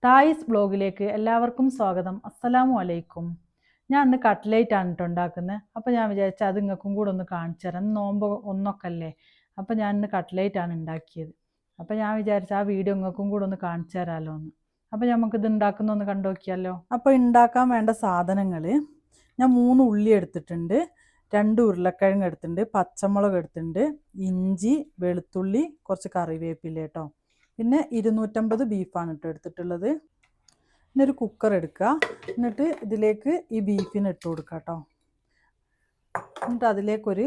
തായിസ് ബ്ലോഗിലേക്ക് എല്ലാവർക്കും സ്വാഗതം. അസ്സലാമു അലൈക്കും. ഞാൻ ഇന്ന് കട്ട്ലേറ്റ് ആണ് കേട്ടോ ഉണ്ടാക്കുന്നത്. അപ്പോൾ ഞാൻ വിചാരിച്ചു അത് നിങ്ങൾക്കും കൂടെ ഒന്ന് കാണിച്ചു തരാം. നോമ്പ് ഒന്നൊക്കെ അല്ലേ, അപ്പോൾ ഞാൻ ഇന്ന് കട്ട്ലേറ്റ് ആണ് ഉണ്ടാക്കിയത്. അപ്പോൾ ഞാൻ വിചാരിച്ചു ആ വീഡിയോ നിങ്ങൾക്കും കൂടെ ഒന്ന് കാണിച്ചു തരാമല്ലോ എന്ന്. അപ്പോൾ നമുക്കിത് ഉണ്ടാക്കുന്നൊന്ന് കണ്ടു നോക്കിയാലോ. അപ്പോൾ ഉണ്ടാക്കാൻ വേണ്ട സാധനങ്ങൾ ഞാൻ 3 ഉള്ളി എടുത്തിട്ടുണ്ട്, 2 ഉരുളക്കിഴങ്ങ് എടുത്തിട്ടുണ്ട്, പച്ചമുളക് എടുത്തിട്ടുണ്ട്, ഇഞ്ചി, വെളുത്തുള്ളി, കുറച്ച് കറിവേപ്പില കേട്ടോ. പിന്നെ 250 ബീഫാണ് കേട്ടോ എടുത്തിട്ടുള്ളത്. പിന്നെ ഒരു കുക്കർ എടുക്കുക. എന്നിട്ട് ഇതിലേക്ക് ഈ ബീഫിന് ഇട്ട് കൊടുക്കുക കേട്ടോ. എന്നിട്ട് അതിലേക്കൊരു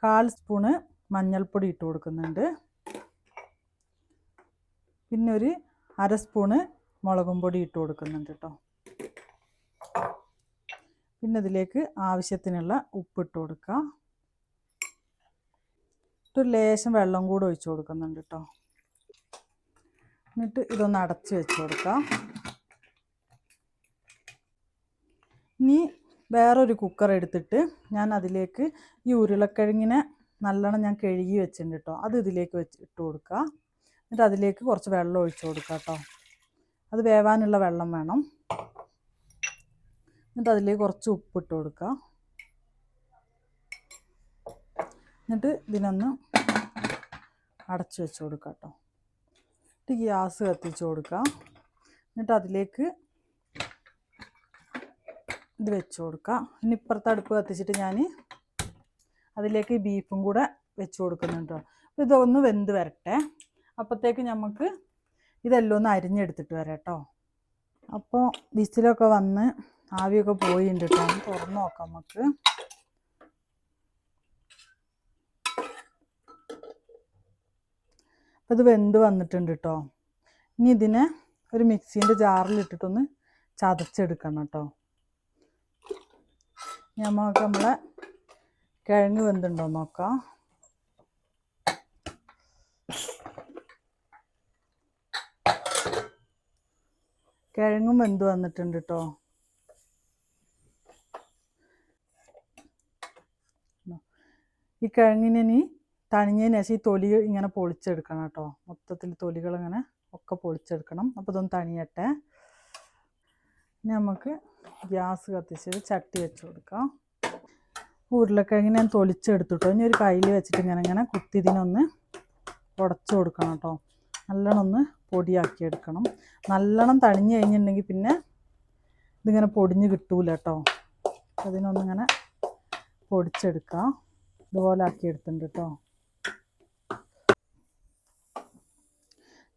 1/4 സ്പൂണ് മഞ്ഞൾപ്പൊടി ഇട്ട് കൊടുക്കുന്നുണ്ട്. പിന്നെ ഒരു 1/2 സ്പൂണ് മുളകും പൊടി ഇട്ട് കൊടുക്കുന്നുണ്ട് കേട്ടോ. പിന്നെ ഇതിലേക്ക് ആവശ്യത്തിനുള്ള ഉപ്പിട്ട് കൊടുക്കുക. ഒരു ലേശം വെള്ളം കൂടെ ഒഴിച്ച് കൊടുക്കുന്നുണ്ട് കേട്ടോ. എന്നിട്ട് ഇതൊന്ന് അടച്ച് വെച്ച് കൊടുക്കാം. ഇനി വേറൊരു കുക്കർ എടുത്തിട്ട് ഞാൻ അതിലേക്ക് ഈ ഉരുളക്കിഴങ്ങിനെ നല്ലോണം ഞാൻ കഴുകി വെച്ചിട്ടുണ്ട് കേട്ടോ. അത് ഇതിലേക്ക് ഇട്ട് കൊടുക്കുക. എന്നിട്ട് അതിലേക്ക് കുറച്ച് വെള്ളം ഒഴിച്ച് കൊടുക്കുക കേട്ടോ. അത് വേവാനുള്ള വെള്ളം വേണം. എന്നിട്ട് അതിലേക്ക് കുറച്ച് ഉപ്പിട്ട് കൊടുക്കുക. എന്നിട്ട് ഇതിനൊന്ന് അടച്ച് വെച്ച് കൊടുക്കുക കേട്ടോ. എന്നിട്ട് ഗ്യാസ് കത്തിച്ച് കൊടുക്കുക. എന്നിട്ട് അതിലേക്ക് ഇത് വെച്ച് കൊടുക്കുക. ഇനി ഇപ്പുറത്തെ അടുപ്പ് കത്തിച്ചിട്ട് ഞാൻ അതിലേക്ക് ബീഫും കൂടെ വെച്ച് കൊടുക്കുന്നുണ്ട്. അപ്പോൾ ഇതൊന്ന് വെന്ത് വരട്ടെ. അപ്പോഴത്തേക്ക് നമുക്ക് ഇതെല്ലാം ഒന്ന് അരിഞ്ഞെടുത്തിട്ട് വരാം കേട്ടോ. അപ്പോൾ വിസിലൊക്കെ വന്ന് ആവിയൊക്കെ പോയിട്ടുണ്ട് കേട്ടോ. തുറന്ന് നോക്കാം നമുക്ക്. അപ്പോൾ ഇത് വെന്ത് വന്നിട്ടുണ്ട് കേട്ടോ. ഇനി ഇതിനെ ഒരു മിക്സീൻ്റെ ജാറിലിട്ടിട്ടൊന്ന് ചതച്ചെടുക്കണം കേട്ടോ. നമുക്ക് നമ്മളെ കിഴങ്ങ് വെന്തുണ്ടോ നോക്കാം. കിഴങ്ങും വെന്ത് വന്നിട്ടുണ്ട് കേട്ടോ. ഈ കിഴങ്ങിനെ ഇനി തണിഞ്ഞതിന് ശേഷം ഈ തൊലി ഇങ്ങനെ പൊളിച്ചെടുക്കണം കേട്ടോ. മൊത്തത്തിൽ തൊലികളിങ്ങനെ ഒക്കെ പൊളിച്ചെടുക്കണം. അപ്പോൾ ഇതൊന്ന് തണിയട്ടെ. ഇനി നമുക്ക് ഗ്യാസ് കത്തിച്ച് ചട്ടി വെച്ച് കൊടുക്കാം. ഉരുളക്കിഴങ്ങിനെ ഞാൻ തൊലിച്ചെടുത്തിട്ടോ. ഇനി ഒരു കയ്യിൽ വെച്ചിട്ട് ഇങ്ങനെ കുത്തി ഇതിനൊന്ന് ഉടച്ചു കൊടുക്കണം കേട്ടോ. നല്ലോണം ഒന്ന് പൊടിയാക്കി എടുക്കണം. നല്ലോണം തണിഞ്ഞ് കഴിഞ്ഞിട്ടുണ്ടെങ്കിൽ പിന്നെ ഇതിങ്ങനെ പൊടിഞ്ഞ് കിട്ടൂല കേട്ടോ. അതിനൊന്നിങ്ങനെ പൊടിച്ചെടുക്കാം. ഇതുപോലെ ആക്കി എടുത്തിട്ടുണ്ട് കേട്ടോ.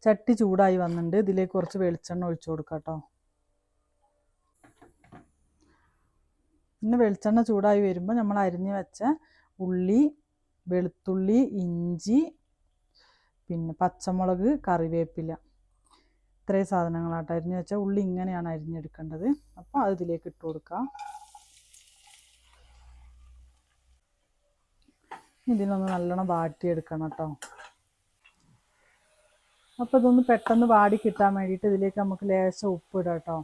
ചട്ടി ചൂടായി വന്നിട്ടുണ്ട്. ഇതിലേക്ക് കുറച്ച് വെളിച്ചെണ്ണ ഒഴിച്ചു കൊടുക്കാം കേട്ടോ. പിന്നെ വെളിച്ചെണ്ണ ചൂടായി വരുമ്പോൾ നമ്മൾ അരിഞ്ഞ് വെച്ച ഉള്ളി, വെളുത്തുള്ളി, ഇഞ്ചി, പിന്നെ പച്ചമുളക്, കറിവേപ്പില, ഇത്രയും സാധനങ്ങളാട്ടോ അരിഞ്ഞ് വെച്ചാൽ. ഉള്ളി ഇങ്ങനെയാണ് അരിഞ്ഞെടുക്കേണ്ടത്. അപ്പോൾ അത് ഇതിലേക്ക് ഇട്ട് കൊടുക്കാം. ഇതിനൊന്ന് നല്ലോണം വാട്ടിയെടുക്കണം കേട്ടോ. അപ്പോൾ ഇതൊന്ന് പെട്ടെന്ന് വാടി കിട്ടാൻ വേണ്ടിയിട്ട് ഇതിലേക്ക് നമുക്ക് ലേശം ഉപ്പ് ഇടാം കേട്ടോ.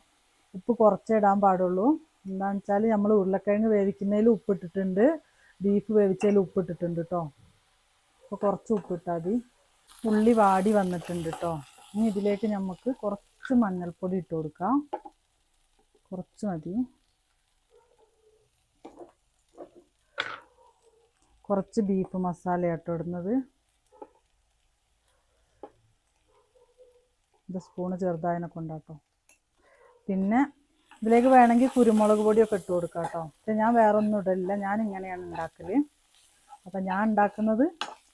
ഉപ്പ് കുറച്ചേ ഇടാൻ പാടുള്ളൂ. എന്താണെന്ന് വെച്ചാൽ നമ്മൾ ഉരുളക്കിഴങ്ങ് വേവിക്കുന്നതിൽ ഉപ്പിട്ടിട്ടുണ്ട്, ബീഫ് വേവിച്ചതിൽ ഉപ്പിട്ടിട്ടുണ്ട് കേട്ടോ. അപ്പോൾ കുറച്ച് ഉപ്പിട്ടാൽ മതി. ഉള്ളി വാടി വന്നിട്ടുണ്ട് കേട്ടോ. ഇനി ഇതിലേക്ക് നമുക്ക് കുറച്ച് മഞ്ഞൾപ്പൊടി ഇട്ട് കൊടുക്കാം. കുറച്ച് മതി. കുറച്ച് ബീഫ് മസാല ആട്ടോ ഇടുന്നത്. ഇത് സ്പൂണ് ചെറുതായതിനെ കൊണ്ടാട്ടോ. പിന്നെ ഇതിലേക്ക് വേണമെങ്കിൽ കുരുമുളക് പൊടിയൊക്കെ ഇട്ട് കൊടുക്കാം കേട്ടോ. പക്ഷെ ഞാൻ വേറെ ഒന്നും ഇടില്ല. ഞാൻ ഇങ്ങനെയാണ് ഉണ്ടാക്കൽ. അപ്പം ഞാൻ ഉണ്ടാക്കുന്നത്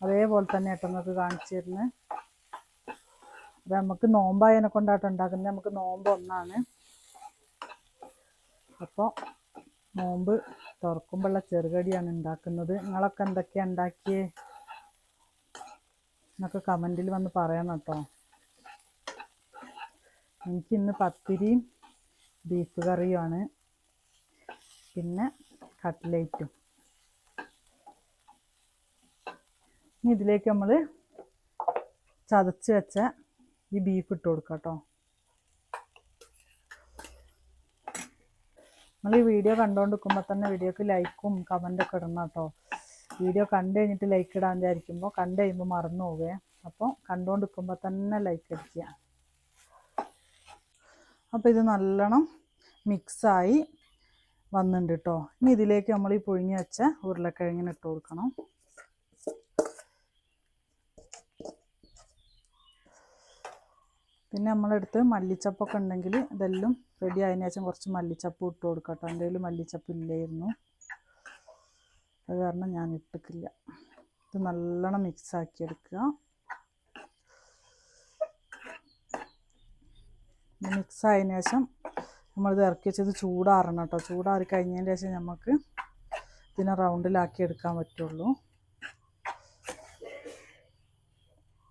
അതേപോലെ തന്നെ കേട്ടോ നിങ്ങൾക്ക് കാണിച്ചു തരുന്നത്. അപ്പം നമുക്ക് നോമ്പായതിനെ കൊണ്ടാട്ടോ ഉണ്ടാക്കുന്നത്. നമുക്ക് നോമ്പ് ഒന്നാണ്. അപ്പോൾ നോമ്പ് തുറക്കുമ്പോഴുള്ള ചെറുകടിയാണ് ഉണ്ടാക്കുന്നത്. നിങ്ങളൊക്കെ എന്തൊക്കെയാണ് ഉണ്ടാക്കിയേ എന്നൊക്കെ കമൻറ്റിൽ വന്ന് പറയണം കേട്ടോ. എനിക്കിന്ന് പത്തിരിയും ബീഫ് കറിയുമാണ്, പിന്നെ കട്ട്ലേറ്റും. ഇനി ഇതിലേക്ക് നമ്മൾ ചതച്ച് വെച്ച ഈ ബീഫ് ഇട്ട് കൊടുക്കാം കേട്ടോ. നമ്മൾ ഈ വീഡിയോ കണ്ടുകൊണ്ടിരിക്കുമ്പോൾ തന്നെ വീഡിയോക്ക് ലൈക്കും കമൻറ്റൊക്കെ ഇടണം കേട്ടോ. വീഡിയോ കണ്ടു കഴിഞ്ഞിട്ട് ലൈക്ക് ഇടാൻ വിചാരിക്കുമ്പോൾ കണ്ടു കഴിയുമ്പോൾ മറന്നു പോവേ. അപ്പോൾ കണ്ടുകൊണ്ടിരിക്കുമ്പോൾ തന്നെ ലൈക്ക് അടിക്കുക. അപ്പോൾ ഇത് നല്ലോണം മിക്സായി വന്നിട്ടുണ്ട് കേട്ടോ. ഇനി ഇതിലേക്ക് നമ്മൾ ഈ പുഴുങ്ങി വെച്ച ഉരുളക്കിഴങ്ങിന് ഇട്ട് കൊടുക്കണം. പിന്നെ നമ്മളെടുത്ത് മല്ലിച്ചപ്പൊക്കെ ഉണ്ടെങ്കിൽ ഇതെല്ലാം റെഡി ആയതിനു ശേഷം കുറച്ച് മല്ലിച്ചപ്പ് ഇട്ട് കൊടുക്കാം കേട്ടോ. എൻ്റെ കയ്യിൽ മല്ലിച്ചപ്പ് ഇല്ലായിരുന്നു, അത് കാരണം ഞാൻ ഇട്ടിട്ടില്ല. ഇത് നല്ലോണം മിക്സാക്കി എടുക്കുക. മിക്സ് ആയതിനു ശേഷം നമ്മളിത് ഇറക്കി വെച്ചത് ചൂടാറണം കേട്ടോ. ചൂടാറി കഴിഞ്ഞതിന് ശേഷം നമുക്ക് ഇതിനെ റൗണ്ടിലാക്കി എടുക്കാൻ പറ്റുള്ളൂ.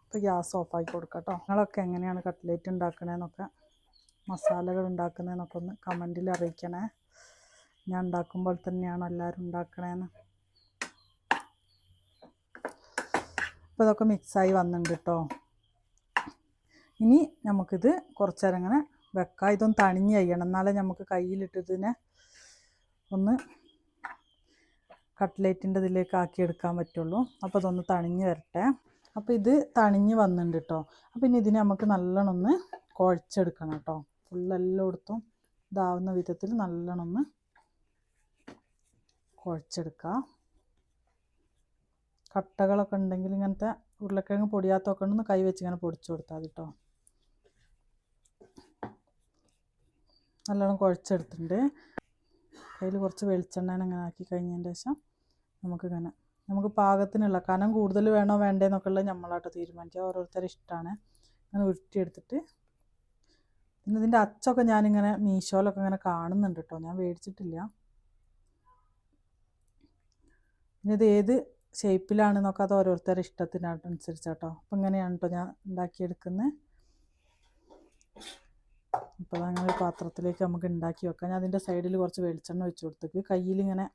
ഇപ്പോൾ ഗ്യാസ് ഓഫാക്കി കൊടുക്കാം കേട്ടോ. നിങ്ങളൊക്കെ എങ്ങനെയാണ് കട്ട്ലേറ്റ് ഉണ്ടാക്കണേന്നൊക്കെ, മസാലകൾ ഉണ്ടാക്കുന്നതെന്നൊക്കെ ഒന്ന് കമൻറ്റിൽ അറിയിക്കണേ. ഞാൻ ഉണ്ടാക്കുമ്പോൾ തന്നെയാണ് എല്ലാവരും ഉണ്ടാക്കണേന്ന്. ഇപ്പോൾ ഇതൊക്കെ മിക്സായി വന്നിട്ടുണ്ട് കേട്ടോ. ഇനി നമുക്കിത് കുറച്ച് നേരം ഇങ്ങനെ വെക്കാം. ഇതൊന്ന് തണിഞ്ഞ് കഴിയണം, എന്നാലേ നമുക്ക് കയ്യിലിട്ട് ഇതിനെ ഒന്ന് കട്ട്ലേറ്റിൻ്റെ ഇതിലേക്ക് ആക്കിയെടുക്കാൻ പറ്റുള്ളൂ. അപ്പോൾ ഇതൊന്ന് തണിഞ്ഞ് വരട്ടെ. അപ്പോൾ ഇത് തണിഞ്ഞ് വന്നിട്ടുണ്ട് കേട്ടോ. അപ്പോൾ ഇനി ഇതിനെ നമുക്ക് നല്ലോണം ഒന്ന് കുഴച്ചെടുക്കണം കേട്ടോ. ഫുള്ളെല്ലായിടത്തും ഇതാവുന്ന വിധത്തിൽ നല്ലോണം ഒന്ന് കുഴച്ചെടുക്കുക. കട്ടകളൊക്കെ ഉണ്ടെങ്കിൽ ഇങ്ങനത്തെ ഉരുളക്കിഴങ്ങ് പൊടിയാത്തൊക്കെ ഉണ്ടെന്ന് കൈ വെച്ച് ഇങ്ങനെ പൊടിച്ചു കൊടുത്താൽ മതി കേട്ടോ. നല്ലോണം കുഴച്ചെടുത്തിട്ടുണ്ട്. കയ്യിൽ കുറച്ച് വെളിച്ചെണ്ണ ഇങ്ങനെ ആക്കി കഴിഞ്ഞതിന് ശേഷം നമുക്ക് പാകത്തിനുള്ള കനം കൂടുതൽ വേണോ വേണ്ടേന്നൊക്കെ ഉള്ളത് നമ്മളായിട്ട് തീരുമാനിക്കുക, ഓരോരുത്തരുടെ ഇഷ്ടമാണ്. അങ്ങനെ ഉരുട്ടിയെടുത്തിട്ട് പിന്നെ ഇതിൻ്റെ അച്ചൊക്കെ ഞാനിങ്ങനെ മീഷോയിലൊക്കെ ഇങ്ങനെ കാണുന്നുണ്ട് കേട്ടോ, ഞാൻ മേടിച്ചിട്ടില്ല. പിന്നെ ഇത് ഏത് ഷേപ്പിലാണെന്നൊക്കെ അത് ഓരോരുത്തരുടെ ഇഷ്ടത്തിനനുസരിച്ചാട്ടോ. അപ്പം ഇങ്ങനെയാണ് കേട്ടോ ഞാൻ ഉണ്ടാക്കിയെടുക്കുന്നത്. അപ്പോൾ അങ്ങനെ ഒരു പാത്രത്തിലേക്ക് നമുക്ക് ഉണ്ടാക്കി വെക്കാം. ഞാൻ അതിൻ്റെ സൈഡിൽ കുറച്ച് വെളിച്ചെണ്ണ ഒഴിച്ച് കൊടുത്തേക്ക് കയ്യിലിങ്ങനെ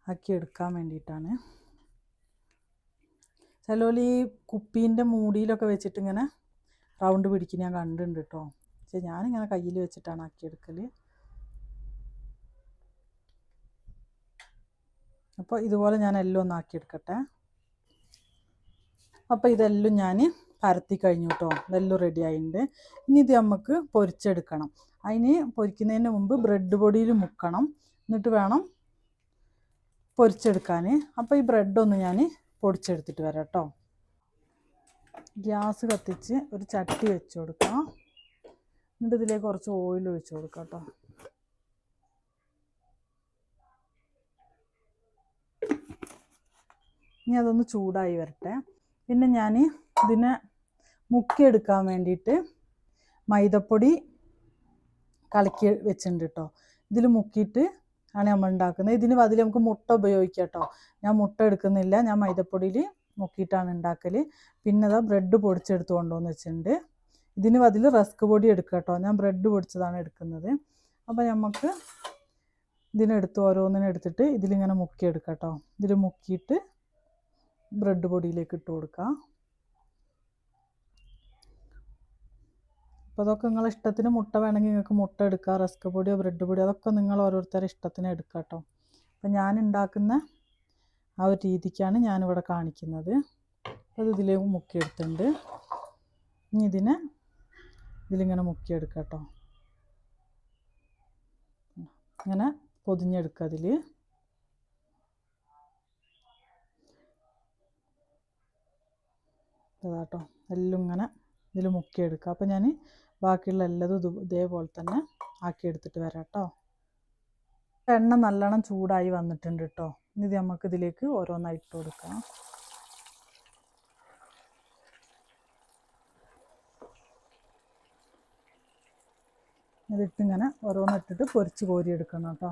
ആക്കി എടുക്കാൻ വേണ്ടിയിട്ടാണ്. ചിലപ്പോൾ ഈ കുപ്പീൻ്റെ മൂടിയിലൊക്കെ വെച്ചിട്ട് ഇങ്ങനെ റൗണ്ട് പിടിക്കുന്ന ഞാൻ കണ്ടിട്ടുണ്ട് കേട്ടോ. പക്ഷേ ഞാനിങ്ങനെ കയ്യിൽ വെച്ചിട്ടാണ് ആക്കിയെടുക്കൽ. അപ്പോൾ ഇതുപോലെ ഞാൻ എല്ലാം ഒന്ന് ആക്കിയെടുക്കട്ടെ. അപ്പോൾ ഇതെല്ലാം ഞാൻ പരത്തി കഴിഞ്ഞു കേട്ടോ. ഇതെല്ലാം റെഡി ആയിട്ടുണ്ട്. ഇനി ഇത് നമുക്ക് പൊരിച്ചെടുക്കണം. അതിന് പൊരിക്കുന്നതിന് മുമ്പ് ബ്രെഡ് പൊടിയിൽ മുക്കണം, എന്നിട്ട് വേണം പൊരിച്ചെടുക്കാൻ. അപ്പോൾ ഈ ബ്രെഡൊന്ന് ഞാൻ പൊടിച്ചെടുത്തിട്ട് വരാം കേട്ടോ. ഗ്യാസ് കത്തിച്ച് ഒരു ചട്ടി വെച്ച് കൊടുക്കാം. എന്നിട്ട് ഇതിലേക്ക് കുറച്ച് ഓയിൽ ഒഴിച്ച് കൊടുക്കാം കേട്ടോ. ഇനി അതൊന്ന് ചൂടായി വരട്ടെ. പിന്നെ ഞാൻ ഇതിനെ മുക്കിയെടുക്കാൻ വേണ്ടിയിട്ട് മൈദപ്പൊടി കലക്കി വെച്ചിട്ടുണ്ട് കേട്ടോ. ഇതിൽ മുക്കിയിട്ട് ആണ് നമ്മൾ ഉണ്ടാക്കുന്നത്. ഇതിന് ബദൽ നമുക്ക് മുട്ട ഉപയോഗിക്കാം കേട്ടോ. ഞാൻ മുട്ട എടുക്കുന്നില്ല, ഞാൻ മൈദപ്പൊടിയിൽ മുക്കിയിട്ടാണ് ഉണ്ടാക്കൽ. പിന്നെ അതാ ബ്രെഡ് പൊടിച്ചെടുത്ത് കൊണ്ടുവന്ന് വെച്ചിട്ടുണ്ട്. ഇതിന് ബദൽ റസ്ക് പൊടി എടുക്കുക കേട്ടോ. ഞാൻ ബ്രെഡ് പൊടിച്ചതാണ് എടുക്കുന്നത്. അപ്പോൾ നമുക്ക് ഇതിനെടുത്ത് ഓരോന്നിനും എടുത്തിട്ട് ഇതിലിങ്ങനെ മുക്കിയെടുക്കാം കേട്ടോ. ഇതിൽ മുക്കിയിട്ട് ബ്രെഡ് പൊടിയിലേക്ക് ഇട്ട് കൊടുക്കാം. അപ്പോൾ അതൊക്കെ നിങ്ങളുടെ ഇഷ്ടത്തിന്, മുട്ട വേണമെങ്കിൽ നിങ്ങൾക്ക് മുട്ട എടുക്കാം, റസ്ക് പൊടിയോ ബ്രെഡ് പൊടിയോ അതൊക്കെ നിങ്ങൾ ഓരോരുത്തരുടെ ഇഷ്ടത്തിന് എടുക്കാം കേട്ടോ. അപ്പം ഞാൻ ഉണ്ടാക്കുന്ന ആ ഒരു രീതിക്കാണ് ഞാനിവിടെ കാണിക്കുന്നത്. അത് ഇതിലേക്ക് മുക്കിയെടുത്തിട്ടുണ്ട്. ഇനി ഇതിലിങ്ങനെ മുക്കിയെടുക്കാം കേട്ടോ. ഇങ്ങനെ പൊതിഞ്ഞെടുക്കുക. അതിൽ കേട്ടോ എല്ലാം ഇങ്ങനെ ഇതിൽ മുക്കിയെടുക്കുക. അപ്പോൾ ഞാൻ ബാക്കിയുള്ള എല്ലാതും ഇതേപോലെ തന്നെ ആക്കിയെടുത്തിട്ട് വരാം കേട്ടോ. എണ്ണ നല്ലോണം ചൂടായി വന്നിട്ടുണ്ട് കേട്ടോ. ഇനി ഇത് നമുക്ക് ഇതിലേക്ക് ഓരോന്നായി ഇട്ട് കൊടുക്കാം. ഇതിട്ടിങ്ങനെ ഓരോന്നിട്ടിട്ട് പൊരിച്ച് കോരിയെടുക്കണം കേട്ടോ.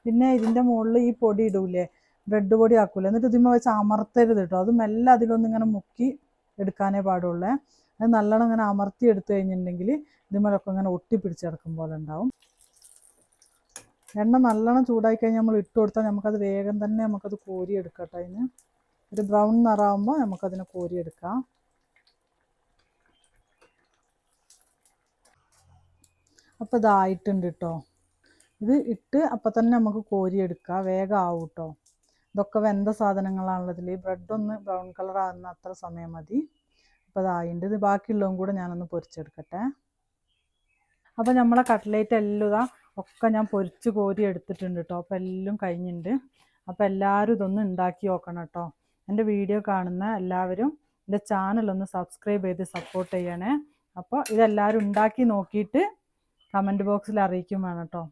പിന്നെ ഇതിൻ്റെ മുകളിൽ ഈ പൊടി ഇടൂലേ, ബ്രെഡ് പൊടി ആക്കൂലേ, എന്നിട്ട് ഇതിന്മേൽ വെച്ച് അമർത്തരുത് കേട്ടോ. അത് മെല്ലെ അതിലൊന്നിങ്ങനെ മുക്കി എടുക്കാനേ പാടുള്ളേ. അത് നല്ലോണം ഇങ്ങനെ അമർത്തി എടുത്തു കഴിഞ്ഞിട്ടുണ്ടെങ്കിൽ ഇതിന്മേലൊക്കെ ഇങ്ങനെ ഒട്ടിപ്പിടിച്ച് കിടക്കും പോലെ ഉണ്ടാവും. എണ്ണ നല്ലോണം ചൂടായി കഴിഞ്ഞാൽ നമ്മൾ ഇട്ട് കൊടുത്താൽ നമുക്കത് വേഗം തന്നെ നമുക്കത് കോരിയെടുക്കാം കേട്ടോ. അതിന് ഒരു ബ്രൗൺ നിറാകുമ്പോൾ നമുക്കതിനെ കോരിയെടുക്കാം. അപ്പോൾ ഇതായിട്ടുണ്ട് കേട്ടോ. ഇത് ഇട്ട് അപ്പം തന്നെ നമുക്ക് കോരിയെടുക്കാം, വേഗം ആവും കേട്ടോ. ഇതൊക്കെ വെന്ത സാധനങ്ങളാണുള്ളതിൽ. ബ്രെഡൊന്ന് ബ്രൗൺ കളർ ആകുന്ന അത്ര സമയം മതി. അപ്പോൾ അതായിട്ടുണ്ട്. ഇത് ബാക്കിയുള്ളതും കൂടെ ഞാനൊന്ന് പൊരിച്ചെടുക്കട്ടെ. അപ്പോൾ നമ്മളെ കട്ട്ലേറ്റ് എല്ലാം ഇതാ ഒക്കെ ഞാൻ പൊരിച്ച് കോരി എടുത്തിട്ടുണ്ട് കേട്ടോ. അപ്പോൾ എല്ലാം കഴിഞ്ഞിട്ടുണ്ട്. അപ്പോൾ എല്ലാവരും ഇതൊന്ന് ഉണ്ടാക്കി നോക്കണം കേട്ടോ. എൻ്റെ വീഡിയോ കാണുന്ന എല്ലാവരും എൻ്റെ ചാനലൊന്ന് സബ്സ്ക്രൈബ് ചെയ്ത് സപ്പോർട്ട് ചെയ്യണേ. അപ്പോൾ ഇതെല്ലാവരും ഉണ്ടാക്കി നോക്കിയിട്ട് കമൻറ്റ് ബോക്സിൽ അറിയിക്കും വേണം കേട്ടോ.